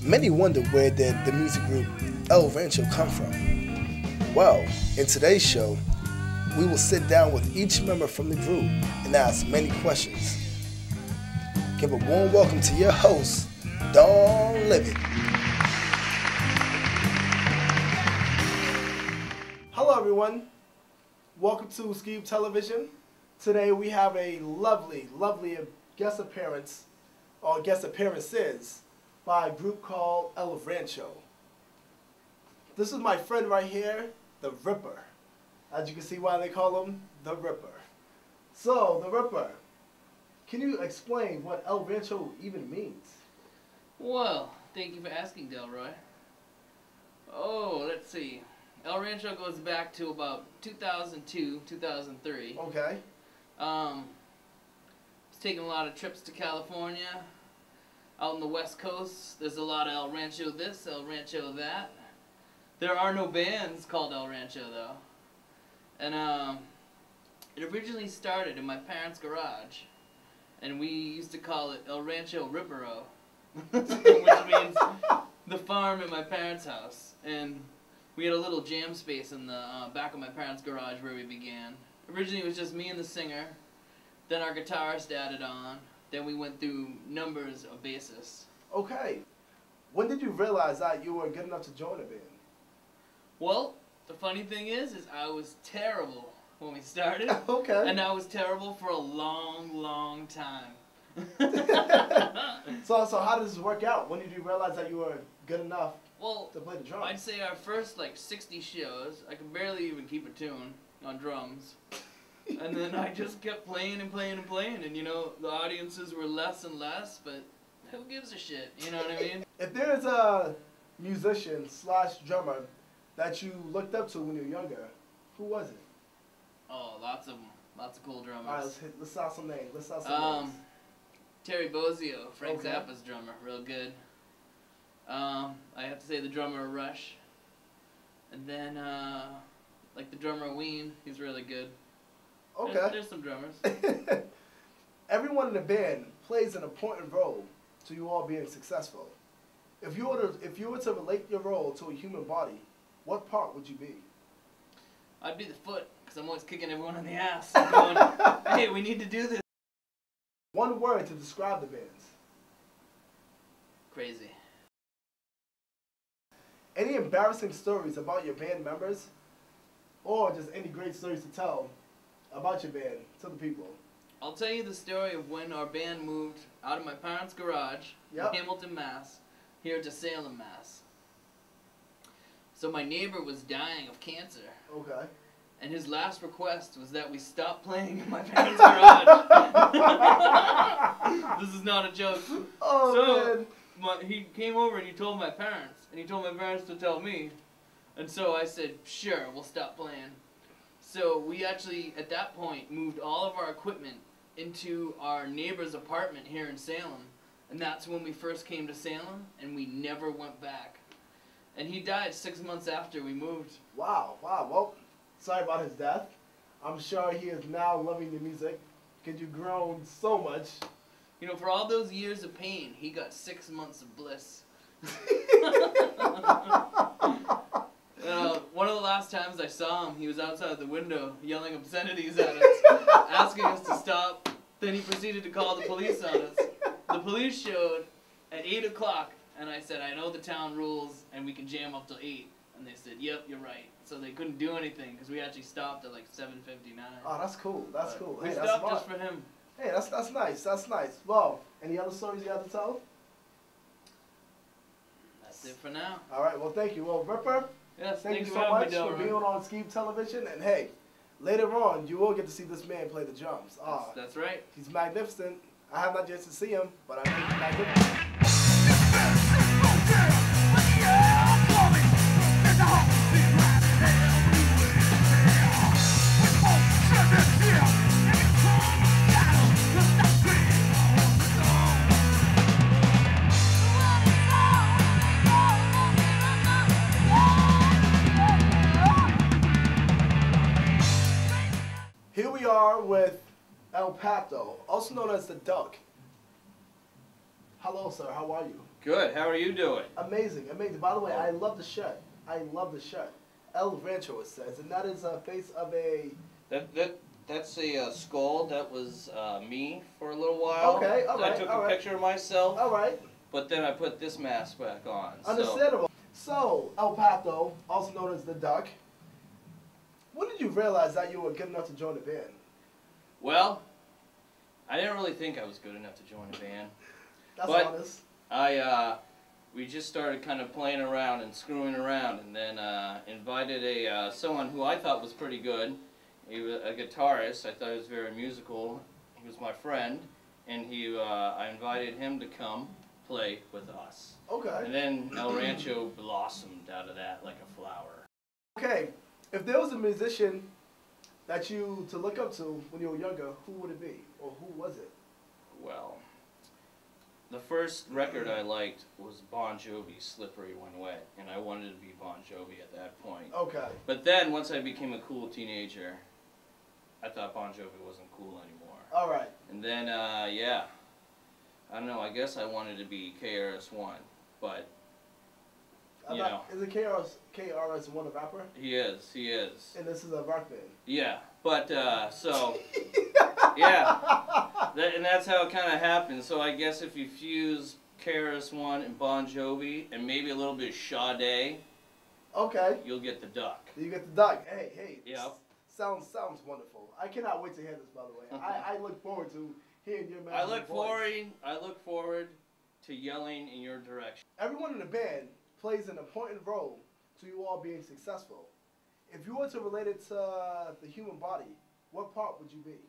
Many wonder where did the music group El Rancho come from? Well, in today's show, we will sit down with each member from the group and ask many questions. Give a warm welcome to your host, Don't Live It. Hello everyone, welcome to Skiiyoop Television. Today we have a lovely guest appearance, or guest appearances, by a group called El Rancho. This is my friend right here, the Ripper. As you can see why they call him the Ripper. So, the Ripper, can you explain what El Rancho even means? Well, thank you for asking, Delroy. Oh, let's see. El Rancho goes back to about 2002, 2003. Okay. Was taking a lot of trips to California. Out on the West Coast, there's a lot of El Rancho this, El Rancho that. There are no bands called El Rancho, though. And it originally started in my parents' garage. And we used to call it El Rancho Rippero, which means the farm at my parents' house. And we had a little jam space in the back of my parents' garage where we began. Originally it was just me and the singer. Then our guitarist added on. Then we went through numbers of bassists. Okay. When did you realize that you were good enough to join a band? Well, the funny thing is I was terrible when we started. Okay. And I was terrible for a long time. So how did this work out? When did you realize that you were good enough to play the drums? I'd say our first 60 shows, I could barely even keep a tune on drums. And then I just kept playing and playing and playing, and the audiences were less and less, but who gives a shit, you know what I mean? If there's a musician / drummer that you looked up to when you were younger, who was it? Oh, lots of them. Lots of cool drummers. Alright, let's out some names. Names. Terry Bozzio, Frank Okay. Zappa's drummer, real good. I have to say the drummer Rush. And then, the drummer Ween, he's really good. Okay. There's some drummers. Everyone in the band plays an important role to you all being successful. If you were to relate your role to a human body, what part would you be? I'd be the foot, because I'm always kicking everyone in the ass. And going, hey, we need to do this. One word to describe the bands. Crazy. Any embarrassing stories about your band members? Or just any great stories to tell about your band to the people? I'll tell you the story of when our band moved out of my parents' garage in Hamilton, Mass, here to Salem, Mass. So my neighbor was dying of cancer. Okay. And his last request was that we stop playing in my parents' garage. This is not a joke. Oh, man. He came over and he told my parents. And he told my parents to tell me. And so I said, sure, we'll stop playing. So we actually, at that point, moved all of our equipment into our neighbor's apartment here in Salem. And that's when we first came to Salem, and we never went back. And he died 6 months after we moved. Wow. Well, sorry about his death. I'm sure he is now loving the music because you've grown so much. For all those years of pain, he got 6 months of bliss. One of the last times I saw him, he was outside the window yelling obscenities at us, asking us to stop. Then he proceeded to call the police on us. The police showed at 8 o'clock, and I said, I know the town rules, and we can jam up till 8. And they said, yep, you're right. So they couldn't do anything, because we actually stopped at 7:59. Oh, that's cool. That's cool. We hey, stopped that's just for him. Hey, that's nice. That's nice. Well, any other stories you have to tell? That's it for now. All right. Well, thank you. Well, Ripper, yes, thank you so much for being on Skiiyoop Television. And hey, later on, you will get to see this man play the drums. That's right. He's magnificent. I have not yet to see him, but I know he's magnificent. Here we are with El Pato, also known as the Duck. Hello, sir. How are you? Good. How are you doing? Amazing, amazing. By the way, I love the shirt. I love the shirt. El Rancho, it says, and that is a face of a. That's a skull. That was me for a little while. Okay, all right. I took a picture of myself. All right. But then I put this mask back on. Understandable. So, El Pato, also known as the Duck. When did you realize that you were good enough to join a band? Well, I didn't really think I was good enough to join a band. That's but honest. We just started kind of playing around and screwing around, and then invited someone who I thought was pretty good. He was a guitarist. I thought he was very musical. He was my friend, and I invited him to come play with us. Okay. And then El Rancho blossomed out of that like a flower. Okay, if there was a musician that you to look up to when you were younger, who would it be, or who was it? Well, the first record I liked was Bon Jovi's "Slippery When Wet," and I wanted to be Bon Jovi at that point. Okay. But then, once I became a cool teenager, I thought Bon Jovi wasn't cool anymore. All right. And then, yeah, I don't know, I guess I wanted to be KRS-One, but, you know. Is it KRS-One a rapper? He is. And this is a rock band? Yeah, but, so, yeah, and that's how it kind of happened. So I guess if you fuse KRS-One and Bon Jovi, and maybe a little bit of Sade, okay, you'll get the Duck. You get the Duck. Hey. Yep. Sounds wonderful. I cannot wait to hear this, by the way. I look forward to hearing your I look forward to yelling in your direction. Everyone in the band plays an important role to you all being successful. If you were to relate it to the human body, what part would you be?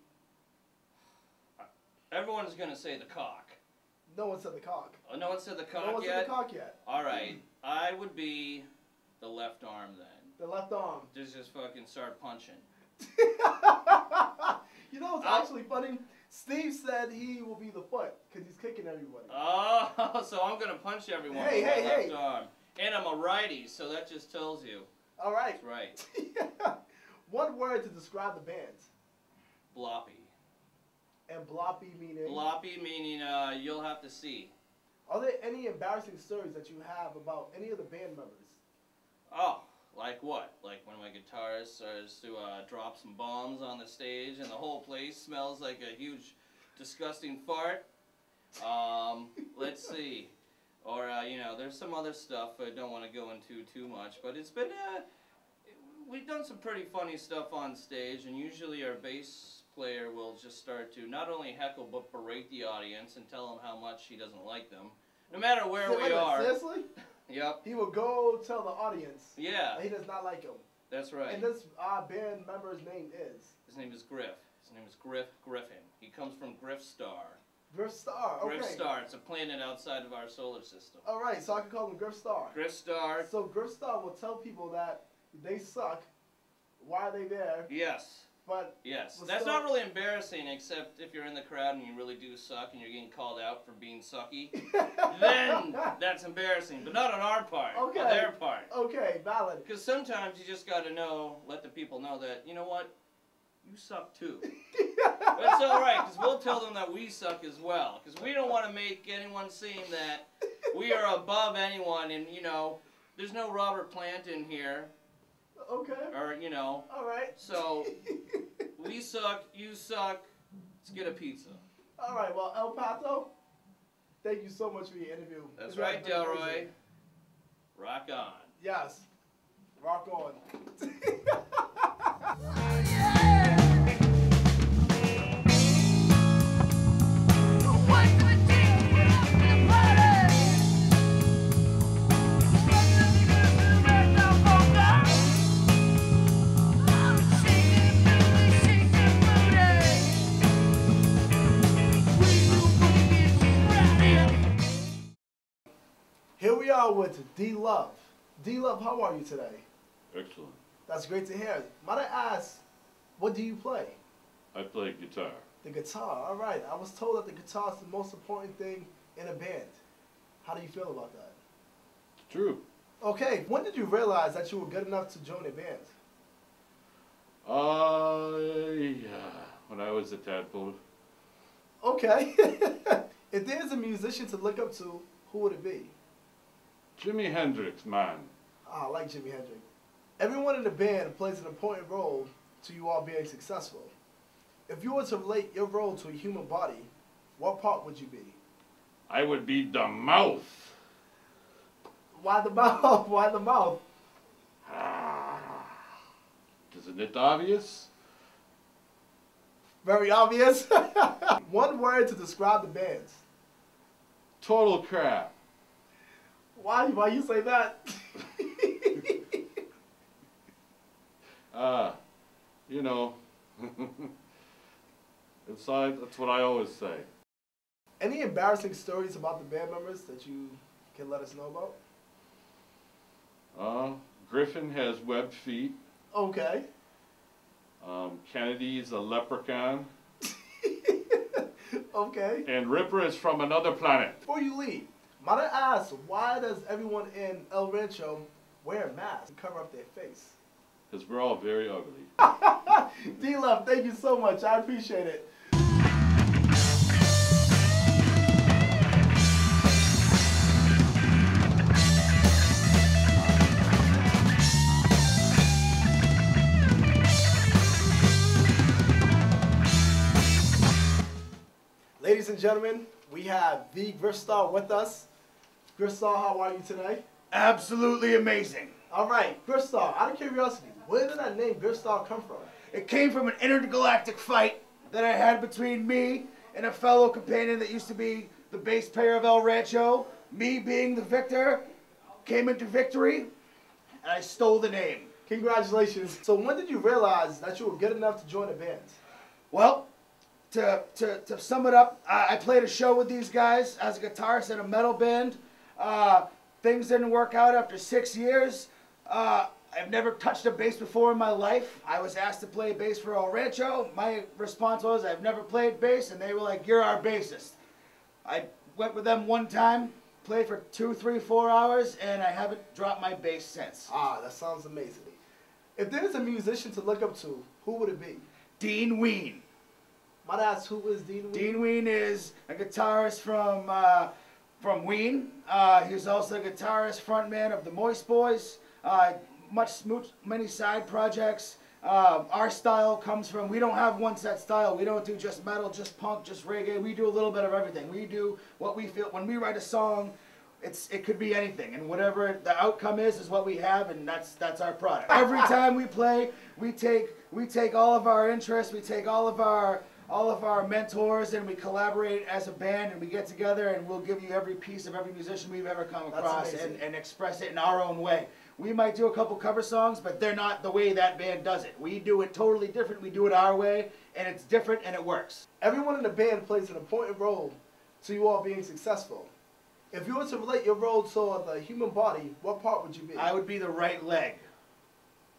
Everyone's going to say the cock. No one said the cock. Oh, no one said the cock yet? No one said the cock yet. All right. I would be the left arm then. The left arm. Just fucking start punching. You know what's actually funny? Steve said he will be the foot because he's kicking everybody. Oh, so I'm going to punch everyone with my left arm. And I'm a righty, so that just tells you. All right. That's right. One word to describe the band. Bloppy. And bloppy meaning? Bloppy meaning you'll have to see. Are there any embarrassing stories that you have about any of the band members? Oh, like what? Like when my guitarist starts to drop some bombs on the stage and the whole place smells like a huge, disgusting fart? Let's see. Or, you know, there's some other stuff I don't want to go into too much, but it's been, we've done some pretty funny stuff on stage, and usually our bass player will just start to not only heckle but berate the audience and tell them how much he doesn't like them, no matter where we are. Seriously? Yep. He will go tell the audience that he does not like him. That's right. And this band member's name is? His name is Griff. His name is Griff Griffin. He comes from Griff Star. Griff Star, okay. Griff Star. It's a planet outside of our solar system. All right, so I can call him Griff Star. Griff Star. So Griff Star will tell people that they suck. Why are they there? Yes. But yes, that's not really embarrassing, except if you're in the crowd and you really do suck and you're getting called out for being sucky. Then that's embarrassing, but not on our part, on their part. Okay, valid. Because sometimes you just got to let the people know that, you know what, you suck too. But it's all right, because we'll tell them that we suck as well, because we don't want to make anyone seem that we are above anyone, and, you know, there's no Robert Plant in here. Okay. Or, you know. All right. So, we suck, you suck, let's get a pizza. All right, well, El Pato, thank you so much for your interview. That's right, Delroy. Rock on. Yes. Rock on. Here we are with D-Love. D-Love, how are you today? Excellent. That's great to hear. Might I ask, what do you play? I play guitar. The guitar, all right. I was told that the guitar is the most important thing in a band. How do you feel about that? It's true. Okay, when did you realize that you were good enough to join a band? when I was a tadpole. Okay. If there's a musician to look up to, who would it be? Jimi Hendrix, man. Ah, I like Jimi Hendrix. Everyone in the band plays an important role to you all being successful. If you were to relate your role to a human body, what part would you be? I would be the mouth. Why the mouth? Why the mouth? Isn't it obvious? Very obvious. One word to describe the bands. Total crap. Why you say that? You know, inside, that's what I always say. Any embarrassing stories about the band members that you can let us know about? Griffin has webbed feet. Okay. Kennedy's a leprechaun. Okay. And Ripper is from another planet. Before you leave, might I ask, why does everyone in El Rancho wear masks and cover up their face? Because we're all very ugly. D-Love, thank you so much. I appreciate it. Ladies and gentlemen, we have the Gristar with us. Gristar, how are you today? Absolutely amazing. All right, Gristar, out of curiosity, where did that name Gristar come from? It came from an intergalactic fight that I had between me and a fellow companion that used to be the bass player of El Rancho. Me being the victor, came into victory, and I stole the name. Congratulations. So when did you realize that you were good enough to join a band? Well, to sum it up, I played a show with these guys as a guitarist in a metal band. Things didn't work out after 6 years. I've never touched a bass before in my life. I was asked to play bass for El Rancho. My response was, I've never played bass, and they were like, you're our bassist. I went with them one time, played for 2, 3, 4 hours, and I haven't dropped my bass since. Ah, that sounds amazing. If there's a musician to look up to, who would it be? Dean Ween. Might I ask, who is Dean Ween? Dean Ween is a guitarist from Ween. He's also a guitarist, frontman of the Moist Boys. Many side projects. Our style comes from, we don't have one set style. We don't do just metal, just punk, just reggae. We do a little bit of everything. We do what we feel. When we write a song, it could be anything, and whatever the outcome is what we have, and that's our product. Every time we play, we take all of our interests, we take all of our mentors, and we collaborate as a band, and we get together, and we'll give you every piece of every musician we've ever come across and express it in our own way. We might do a couple cover songs, but they're not the way that band does it. We do it totally different. We do it our way, and it's different, and it works. Everyone in the band plays an important role to you all being successful. If you were to relate your role to the human body, what part would you be? I would be the right leg.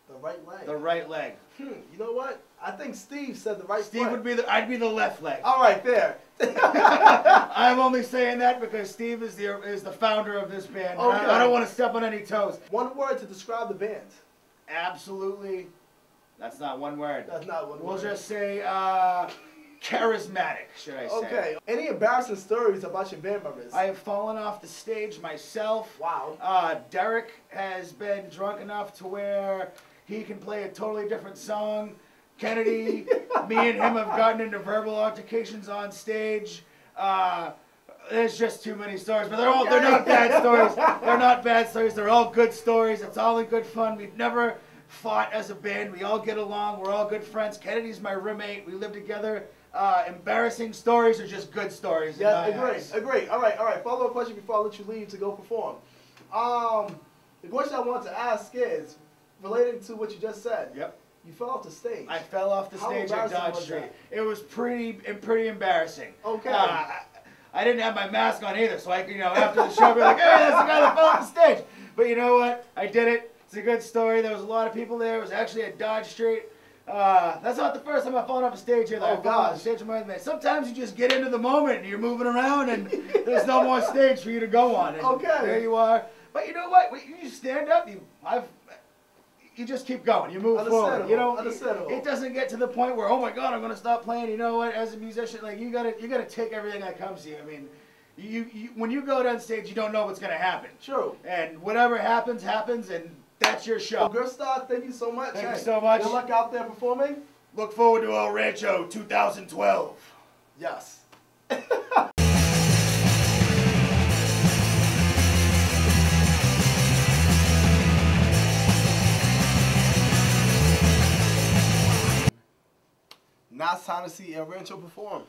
The right leg? The right leg. You know what? I think Steve said the right Steve foot. would be I'd be the left leg. All right, there. I'm only saying that because Steve is the founder of this band. Okay. I don't want to step on any toes. One word to describe the band. Absolutely. That's not one word. That's not one word. We'll just say charismatic, should I say. Okay. Any embarrassing stories about your band members? I have fallen off the stage myself. Wow. Derek has been drunk enough to where he can play a totally different song. Kennedy, me and him have gotten into verbal altercations on stage. There's just too many stories, but they're not bad stories. They're not bad stories. They're all good stories. It's all in good fun. We've never fought as a band. We all get along. We're all good friends. Kennedy's my roommate. We live together. Embarrassing stories are just good stories. Yeah, agree. All right. Follow-up question before I let you leave to go perform. The question I want to ask is related to what you just said. Yep. You fell off the stage. I fell off the stage at Dodge Street. It was pretty embarrassing. Okay. I didn't have my mask on either, so I could, after the show, be like, hey, that's the guy that fell off the stage. But you know what? I did it. It's a good story. There was a lot of people there. It was actually at Dodge Street. That's not the first time I've fallen off a stage here. Oh, gosh. Sometimes you just get into the moment and you're moving around and there's no more stage for you to go on. And okay. There you are. But you know what? You stand up. you just keep going. You move forward. You know, Understandable. it doesn't get to the point where, oh my God, I'm gonna stop playing. You know what? As a musician, like you gotta take everything that comes to you. I mean, you when you go down stage, you don't know what's gonna happen. True. And whatever happens, happens, and that's your show. Well, Gerstar, thank you so much. Thank you so much. Good luck out there performing. Look forward to El Rancho 2012. Yes. Now it's time to see El Rancho perform.